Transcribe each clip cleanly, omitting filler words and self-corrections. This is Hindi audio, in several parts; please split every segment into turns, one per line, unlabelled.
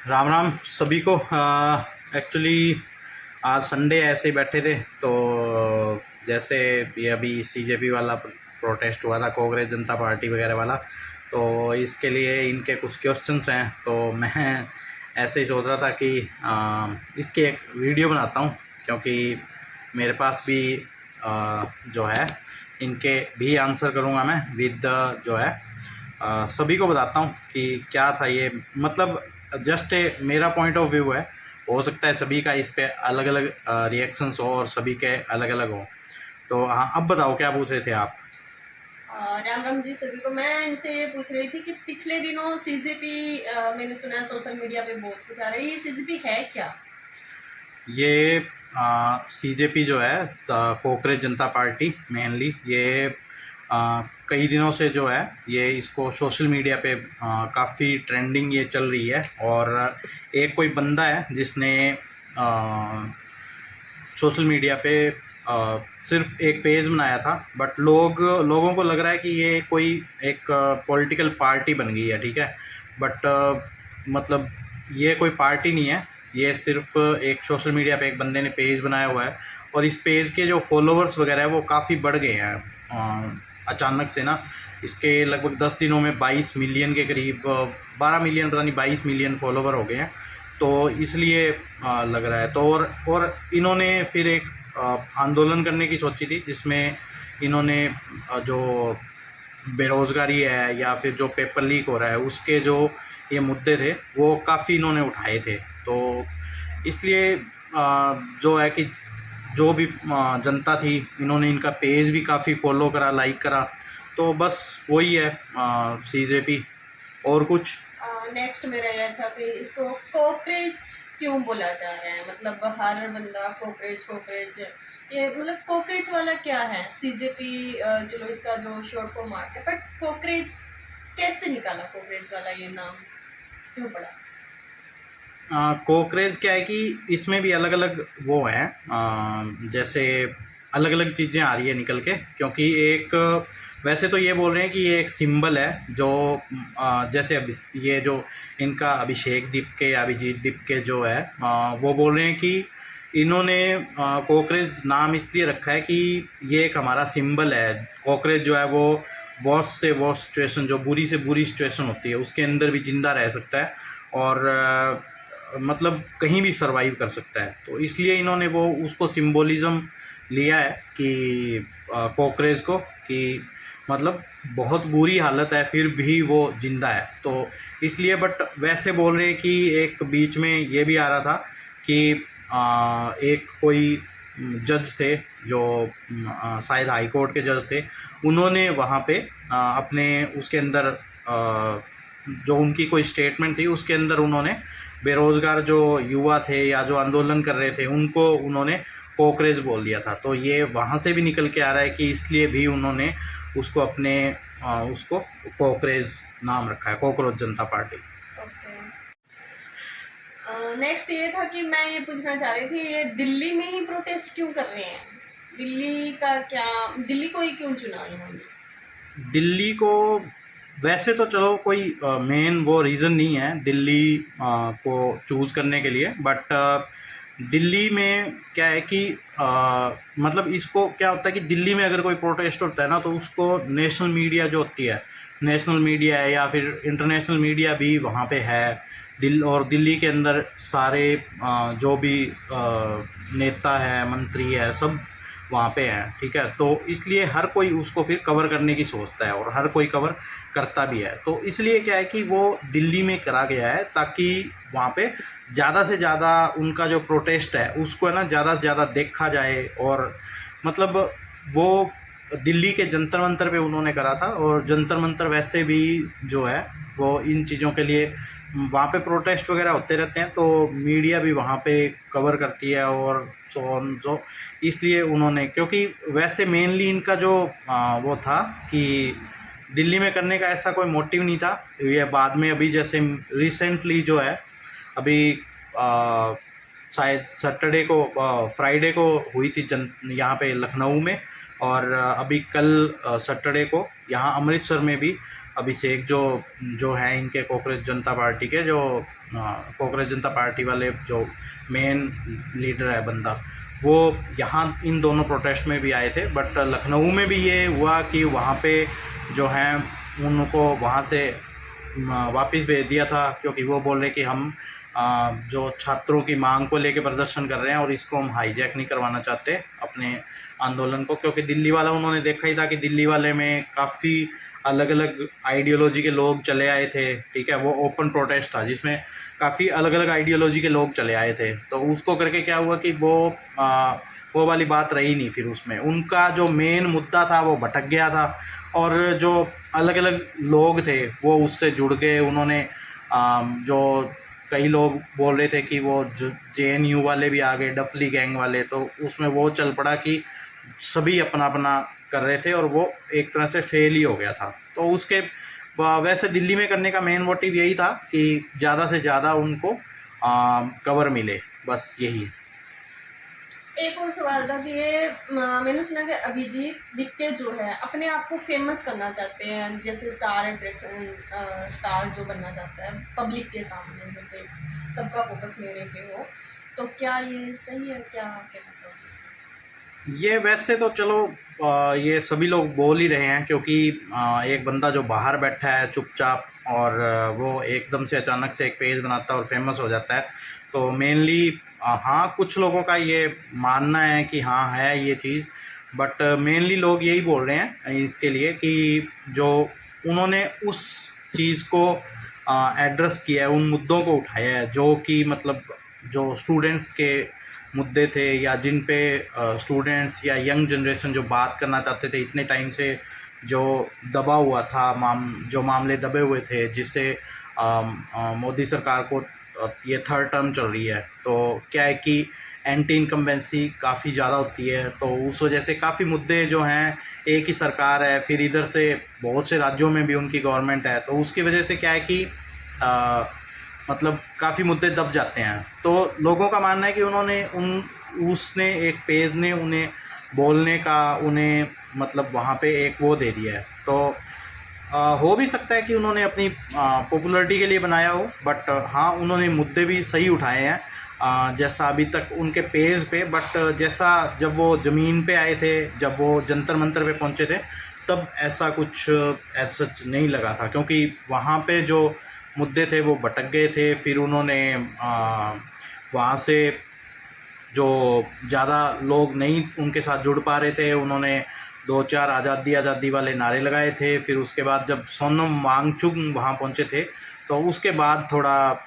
राम राम सभी को। एक्चुअली आज संडे ऐसे ही बैठे थे तो जैसे ये अभी सीजेपी वाला प्रोटेस्ट हुआ था, कांग्रेस जनता पार्टी वगैरह वाला, तो इसके लिए इनके कुछ क्वेश्चंस हैं। तो मैं ऐसे ही सोच रहा था कि इसकी एक वीडियो बनाता हूँ, क्योंकि मेरे पास भी जो है इनके भी आंसर करूँगा मैं विद जो है सभी को बताता हूँ कि क्या था ये। मतलब जस्ट मेरा पॉइंट ऑफ व्यू है, हो सकता है सभी का इस पे अलग अलग रिएक्शंस हो और सभी के अलग अलग हो। तो हाँ, अब बताओ क्या पूछ रहे थे आप।
राम राम जी सभी को। मैं इनसे ये पूछ रही थी कि पिछले दिनों सीजेपी, मैंने सुना है सोशल मीडिया पे बहुत कुछ आ रहा है, ये सीजेपी है क्या?
ये सीजेपी जो है कांग्रेस जनता पार्टी मेनली ये कई दिनों से जो है ये इसको सोशल मीडिया पे काफ़ी ट्रेंडिंग ये चल रही है। और एक कोई बंदा है जिसने सोशल मीडिया पे सिर्फ एक पेज बनाया था, बट लोगों को लग रहा है कि ये कोई एक पॉलिटिकल पार्टी बन गई है, ठीक है। बट मतलब ये कोई पार्टी नहीं है, ये सिर्फ एक सोशल मीडिया पे एक बंदे ने पेज बनाया हुआ है। और इस पेज के जो फॉलोवर्स वगैरह है वो काफ़ी बढ़ गए हैं अचानक से ना। इसके लगभग 10 दिनों में 22 मिलियन के करीब, 12 मिलियन पता नहीं 22 मिलियन फॉलोवर हो गए हैं। तो इसलिए लग रहा है। तो और इन्होंने फिर एक आंदोलन करने की सोची थी, जिसमें इन्होंने जो बेरोज़गारी है या फिर जो पेपर लीक हो रहा है उसके जो ये मुद्दे थे वो काफ़ी इन्होंने उठाए थे। तो इसलिए जो है कि जो भी जनता थी, इन्होंने इनका पेज भी काफ़ी फॉलो करा, लाइक करा। तो बस वही है सीजेपी। और कुछ
नेक्स्ट मेरा यह था कि इसको कॉकरेज क्यों बोला जा रहा है, मतलब हर बंदा कॉकरेज कॉकरेज, ये मतलब कॉकरेज वाला क्या है? सीजेपी चलो इसका जो शॉर्ट फॉर्म आर्ट है, बट कॉकरेज कैसे निकाला? कॉकरेज वाला ये नाम क्यों पड़ा?
कोकरेज क्या है कि इसमें भी अलग अलग वो हैं, जैसे अलग अलग चीज़ें आ रही है निकल के। क्योंकि एक वैसे तो ये बोल रहे हैं कि ये एक सिंबल है जो जैसे अब ये जो इनका अभिषेक दीपके या अभिजीत दीपके जो है, वो बोल रहे हैं कि इन्होंने कोकरेज नाम इसलिए रखा है कि ये एक हमारा सिंबल है। कोकरेज जो है वो वर्स्ट से वर्स्ट सिचुएशन, जो बुरी से बुरी सिचुएशन होती है, उसके अंदर भी ज़िंदा रह सकता है और मतलब कहीं भी सरवाइव कर सकता है। तो इसलिए इन्होंने वो उसको सिंबोलिज़्म लिया है कि कॉकरेज को, कि मतलब बहुत बुरी हालत है फिर भी वो ज़िंदा है, तो इसलिए। बट वैसे बोल रहे हैं कि एक बीच में ये भी आ रहा था कि एक कोई जज थे जो शायद हाई कोर्ट के जज थे, उन्होंने वहाँ पे अपने उसके अंदर जो उनकी कोई स्टेटमेंट थी उसके अंदर उन्होंने बेरोज़गार जो युवा थे या जो आंदोलन कर रहे थे उनको उन्होंने कॉकरेज बोल दिया था। तो ये वहाँ से भी निकल के आ रहा है कि इसलिए भी उन्होंने उसको अपने उसको कॉकरेज नाम रखा है, कॉकरोच जनता पार्टी।
ओके। नेक्स्ट ये था कि मैं ये पूछना चाह रही थी, ये दिल्ली में ही प्रोटेस्ट क्यों कर रहे हैं? दिल्ली का क्या, दिल्ली को ही क्यों चुना इन्होंने?
दिल्ली को वैसे तो चलो कोई मेन वो रीज़न नहीं है दिल्ली को चूज़ करने के लिए। बट दिल्ली में क्या है कि मतलब इसको क्या होता है कि दिल्ली में अगर कोई प्रोटेस्ट होता है ना, तो उसको नेशनल मीडिया जो होती है, नेशनल मीडिया है या फिर इंटरनेशनल मीडिया भी वहाँ पे है। और दिल्ली के अंदर सारे जो भी नेता है, मंत्री है, सब वहाँ पे हैं, ठीक है। तो इसलिए हर कोई उसको फिर कवर करने की सोचता है और हर कोई कवर करता भी है। तो इसलिए क्या है कि वो दिल्ली में करा गया है ताकि वहाँ पे ज़्यादा से ज़्यादा उनका जो प्रोटेस्ट है उसको है ना ज़्यादा से ज़्यादा देखा जाए। और मतलब वो दिल्ली के जंतर मंतर पे उन्होंने करा था, और जंतर मंतर वैसे भी जो है वो इन चीज़ों के लिए वहाँ पे प्रोटेस्ट वगैरह होते रहते हैं, तो मीडिया भी वहाँ पे कवर करती है और सो ऑन। जो इसलिए उन्होंने, क्योंकि वैसे मेनली इनका जो वो था कि दिल्ली में करने का ऐसा कोई मोटिव नहीं था। ये बाद में अभी जैसे रिसेंटली जो है अभी शायद सैटरडे को फ्राइडे को हुई थी यहाँ पे लखनऊ में। और अभी कल सैटरडे को यहाँ अमृतसर में भी अभिषेक जो जो हैं इनके कॉकरोच जनता पार्टी के जो कॉकरोच जनता पार्टी वाले जो मेन लीडर है बंदा, वो यहाँ इन दोनों प्रोटेस्ट में भी आए थे। बट लखनऊ में भी ये हुआ कि वहाँ पे जो हैं उनको वहाँ से वापस भेज दिया था, क्योंकि वो बोल रहे कि हम जो छात्रों की मांग को लेकर प्रदर्शन कर रहे हैं और इसको हम हाईजैक नहीं करवाना चाहते अपने आंदोलन को, क्योंकि दिल्ली वाला उन्होंने देखा ही था कि दिल्ली वाले में काफ़ी अलग अलग आइडियोलॉजी के लोग चले आए थे। ठीक है, वो ओपन प्रोटेस्ट था जिसमें काफ़ी अलग अलग आइडियोलॉजी के लोग चले आए थे। तो उसको करके क्या हुआ कि वो वाली बात रही नहीं, फिर उसमें उनका जो मेन मुद्दा था वो भटक गया था, और जो अलग अलग लोग थे वो उससे जुड़ गए। उन्होंने जो कई लोग बोल रहे थे कि वो JNU वाले भी आ गए, डफली गैंग वाले, तो उसमें वो चल पड़ा कि सभी अपना अपना कर रहे थे और वो एक तरह से फेल ही हो गया था। तो उसके वैसे दिल्ली में करने का मेन मोटिव यही था कि ज़्यादा से ज़्यादा उनको कवर मिले, बस यही।
एक और सवाल था कि ये मैंने सुना कि अभिजीत दिक्के जो है अपने आप को फेमस करना चाहते हैं, जैसे स्टार अट्रैक्शन स्टार जो बनना चाहता है पब्लिक के सामने, जैसे सबका फोकस मेरे पे हो, तो क्या ये सही है? क्या कहना चाहोगे इसमें?
ये वैसे तो चलो ये सभी लोग बोल ही रहे हैं, क्योंकि एक बंदा जो बाहर बैठा है चुपचाप और वो एकदम से अचानक से एक पेज बनाता है और फेमस हो जाता है, तो मेनली हाँ कुछ लोगों का ये मानना है कि हाँ है ये चीज़। बट मेनली लोग यही बोल रहे हैं इसके लिए कि जो उन्होंने उस चीज़ को एड्रेस किया है, उन मुद्दों को उठाया है जो कि मतलब जो स्टूडेंट्स के मुद्दे थे, या जिन पे स्टूडेंट्स या यंग जनरेशन जो बात करना चाहते थे इतने टाइम से, जो दबा हुआ था जो मामले दबे हुए थे, जिससे मोदी सरकार को ये थर्ड टर्म चल रही है, तो क्या है कि एंटी इनकम्बेंसी काफ़ी ज़्यादा होती है, तो उस वजह से काफ़ी मुद्दे जो हैं, एक ही सरकार है, फिर इधर से बहुत से राज्यों में भी उनकी गवर्नमेंट है, तो उसकी वजह से क्या है कि मतलब काफ़ी मुद्दे दब जाते हैं। तो लोगों का मानना है कि उसने एक पेज ने उन्हें बोलने का, उन्हें मतलब वहाँ पे एक वो दे दिया है। तो हो भी सकता है कि उन्होंने अपनी पॉपुलैरिटी के लिए बनाया हो, बट हाँ उन्होंने मुद्दे भी सही उठाए हैं जैसा अभी तक उनके पेज पे। बट जैसा जब वो ज़मीन पे आए थे, जब वो जंतर मंतर पे पहुँचे थे, तब ऐसा कुछ एज सच नहीं लगा था, क्योंकि वहाँ पे जो मुद्दे थे वो भटक गए थे। फिर उन्होंने वहाँ से जो ज़्यादा लोग नहीं उनके साथ जुड़ पा रहे थे, उन्होंने 2-4 आज़ादी आज़ादी वाले नारे लगाए थे। फिर उसके बाद जब सोनम वांगचुक वहाँ पहुँचे थे, तो उसके बाद थोड़ा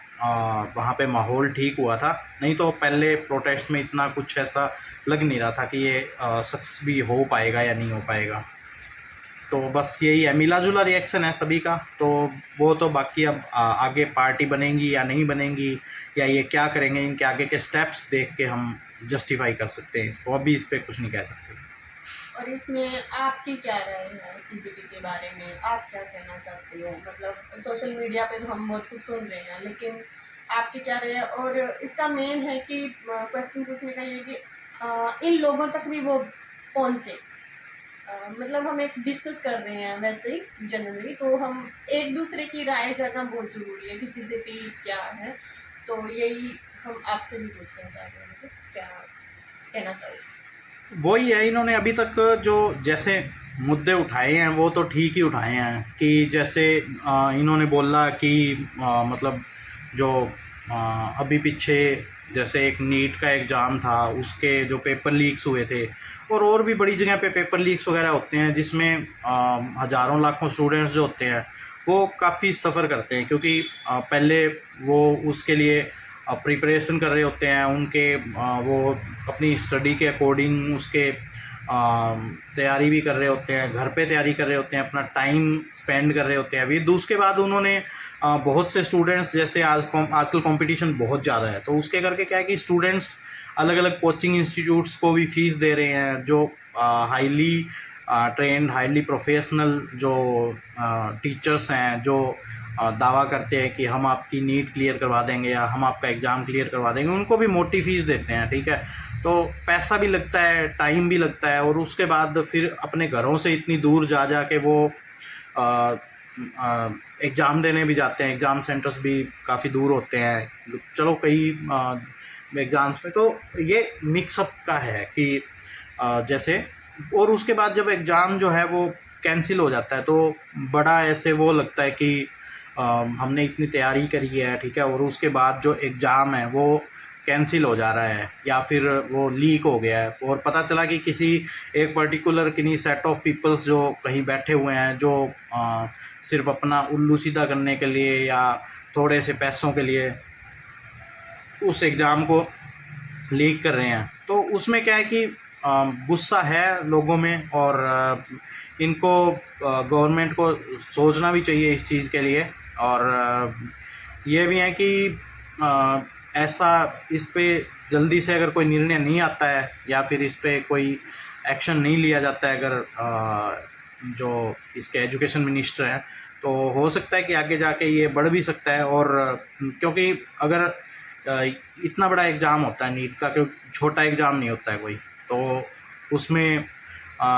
वहाँ पे माहौल ठीक हुआ था। नहीं तो पहले प्रोटेस्ट में इतना कुछ ऐसा लग नहीं रहा था कि ये सक्सेस भी हो पाएगा या नहीं हो पाएगा। तो बस यही है, मिला-जुला रिएक्शन है सभी का। तो वो तो बाकी अब आगे पार्टी बनेंगी या नहीं बनेंगी, या ये क्या करेंगे, इनके आगे के स्टेप्स देख के हम जस्टिफाई कर सकते हैं इसको। अभी इस पे कुछ नहीं कह सकते।
और इसमें आपकी क्या राय है सीजेपी के बारे में? आप क्या कहना चाहते हो? मतलब सोशल मीडिया पे तो हम बहुत कुछ सुन रहे हैं, लेकिन आपकी क्या राय है? और इसका मेन है कि क्वेश्चन पूछने का ये कि इन लोगों तक भी वो पहुँचे। मतलब हम एक डिस्कस कर रहे हैं वैसे ही जनरली, तो हम एक दूसरे की राय जानना बहुत ज़रूरी है कि सीजेपी क्या है। तो यही हम आपसे भी पूछना चाह रहे हैं, मतलब क्या कहना चाहिए?
वही है, इन्होंने अभी तक जो जैसे मुद्दे उठाए हैं वो तो ठीक ही उठाए हैं। कि जैसे इन्होंने बोला कि मतलब जो अभी पीछे जैसे एक नीट का एग्ज़ाम था, उसके जो पेपर लीक्स हुए थे, और भी बड़ी जगह पे पेपर लीक्स वगैरह होते हैं, जिसमें हज़ारों लाखों स्टूडेंट्स जो होते हैं वो काफ़ी सफ़र करते हैं, क्योंकि पहले वो उसके लिए प्रिपरेशन कर रहे होते हैं, उनके वो अपनी स्टडी के अकॉर्डिंग उसके तैयारी भी कर रहे होते हैं, घर पे तैयारी कर रहे होते हैं, अपना टाइम स्पेंड कर रहे होते हैं। फिर उसके बाद उन्होंने बहुत से स्टूडेंट्स, जैसे आजकल कंपटीशन बहुत ज़्यादा है, तो उसके करके क्या है कि स्टूडेंट्स अलग अलग कोचिंग इंस्टीट्यूट्स को भी फ़ीस दे रहे हैं, जो हाईली ट्रेंड, हाईली प्रोफेशनल जो टीचर्स हैं, जो दावा करते हैं कि हम आपकी नीट क्लियर करवा देंगे या हम आपका एग्ज़ाम क्लियर करवा देंगे, उनको भी मोटी फ़ीस देते हैं। ठीक है, तो पैसा भी लगता है, टाइम भी लगता है, और उसके बाद फिर अपने घरों से इतनी दूर जा के वो एग्ज़ाम देने भी जाते हैं, एग्ज़ाम सेंटर्स भी काफ़ी दूर होते हैं, चलो कई एग्ज़ाम्स में तो ये मिक्सअप का है कि जैसे, और उसके बाद जब एग्ज़ाम जो है वो कैंसिल हो जाता है तो बड़ा ऐसे वो लगता है कि हमने इतनी तैयारी करी है, ठीक है, और उसके बाद जो एग्ज़ाम है वो कैंसिल हो जा रहा है या फिर वो लीक हो गया है, और पता चला कि किसी एक पर्टिकुलर किन्हीं सेट ऑफ पीपल्स जो कहीं बैठे हुए हैं, जो सिर्फ अपना उल्लू सीधा करने के लिए या थोड़े से पैसों के लिए उस एग्ज़ाम को लीक कर रहे हैं। तो उसमें क्या है कि गुस्सा है लोगों में, और इनको गवर्नमेंट को सोचना भी चाहिए इस चीज़ के लिए, और ये भी है कि ऐसा इस पे जल्दी से अगर कोई निर्णय नहीं आता है या फिर इस पे कोई एक्शन नहीं लिया जाता है, अगर जो इसके एजुकेशन मिनिस्टर हैं, तो हो सकता है कि आगे जाके ये बढ़ भी सकता है। और क्योंकि अगर इतना बड़ा एग्ज़ाम होता है नीट का, क्योंकि छोटा एग्ज़ाम नहीं होता है कोई, तो उसमें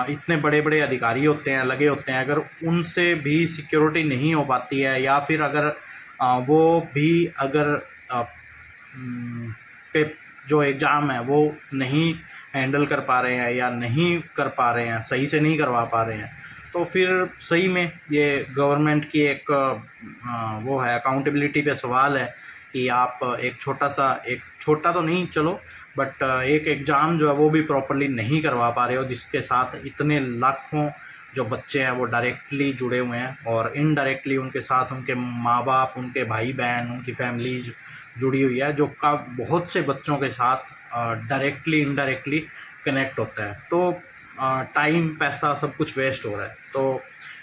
इतने बड़े बड़े अधिकारी होते हैं, लगे होते हैं, अगर उनसे भी सिक्योरिटी नहीं हो पाती है, या फिर अगर वो भी अगर पे जो एग्ज़ाम है वो नहीं हैंडल कर पा रहे हैं या नहीं कर पा रहे हैं, सही से नहीं करवा पा रहे हैं, तो फिर सही में ये गवर्नमेंट की एक वो है, अकाउंटेबिलिटी पे सवाल है कि आप एक छोटा तो नहीं चलो, बट एक एग्ज़ाम जो है वो भी प्रॉपर्ली नहीं करवा पा रहे हो, जिसके साथ इतने लाखों जो बच्चे हैं वो डायरेक्टली जुड़े हुए हैं, और इनडायरेक्टली उनके साथ उनके माँ बाप, उनके भाई बहन, उनकी फैमिलीज जुड़ी हुई है, जो का बहुत से बच्चों के साथ डायरेक्टली इनडायरेक्टली कनेक्ट होता है। तो टाइम, पैसा, सब कुछ वेस्ट हो रहा है। तो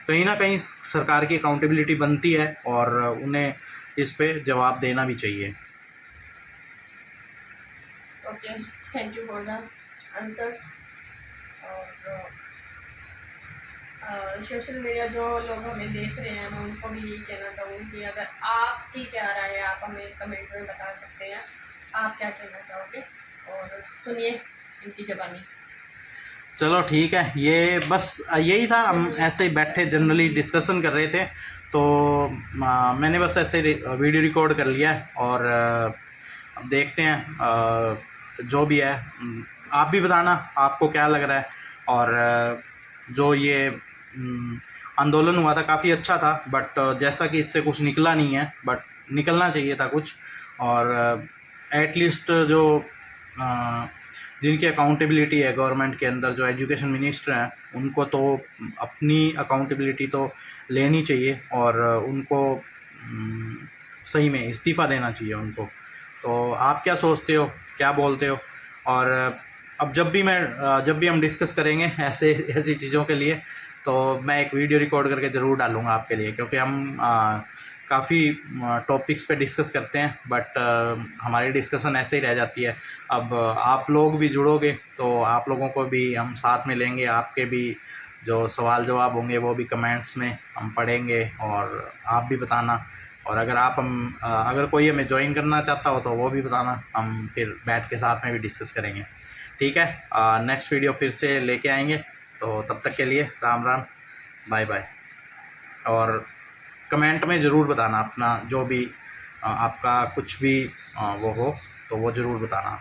कहीं ना कहीं सरकार की अकाउंटेबिलिटी बनती है, और उन्हें इस पे जवाब देना भी चाहिए।
Okay, thank you for the answers. और सोशल मीडिया जो लोग हमें देख रहे हैं, मैं उनको भी यही कहना चाहूँगी कि अगर आपकी क्या राय है आप हमें कमेंट में बता सकते हैं, आप क्या कहना चाहोगे, और सुनिए इनकी ज़बानी।
चलो ठीक है, ये बस यही था, हम
चलिए।
ऐसे ही बैठे जनरली डिस्कशन कर रहे थे, तो मैंने बस ऐसे वीडियो रिकॉर्ड कर लिया है, और अब देखते हैं जो भी है। आप भी बताना आपको क्या लग रहा है, और जो ये आंदोलन हुआ था काफ़ी अच्छा था, बट जैसा कि इससे कुछ निकला नहीं है, बट निकलना चाहिए था कुछ, और एटलीस्ट जो जिनकी अकाउंटेबिलिटी है गवर्नमेंट के अंदर, जो एजुकेशन मिनिस्टर हैं, उनको तो अपनी अकाउंटेबिलिटी तो लेनी चाहिए, और उनको सही में इस्तीफ़ा देना चाहिए उनको। तो आप क्या सोचते हो, क्या बोलते हो? और अब जब भी हम डिस्कस करेंगे ऐसी चीज़ों के लिए, तो मैं एक वीडियो रिकॉर्ड करके ज़रूर डालूँगा आपके लिए, क्योंकि हम काफ़ी टॉपिक्स पे डिस्कस करते हैं, बट हमारी डिस्कशन ऐसे ही रह जाती है। अब आप लोग भी जुड़ोगे तो आप लोगों को भी हम साथ में लेंगे, आपके भी जो सवाल जवाब होंगे वो भी कमेंट्स में हम पढ़ेंगे, और आप भी बताना। और अगर कोई हमें ज्वाइन करना चाहता हो तो वो भी बताना, हम फिर बैठ के साथ में भी डिस्कस करेंगे। ठीक है, नेक्स्ट वीडियो फिर से लेके आएंगे, तो तब तक के लिए राम राम, बाय बाय। और कमेंट में ज़रूर बताना अपना जो भी आपका कुछ भी वो हो, तो वो ज़रूर बताना।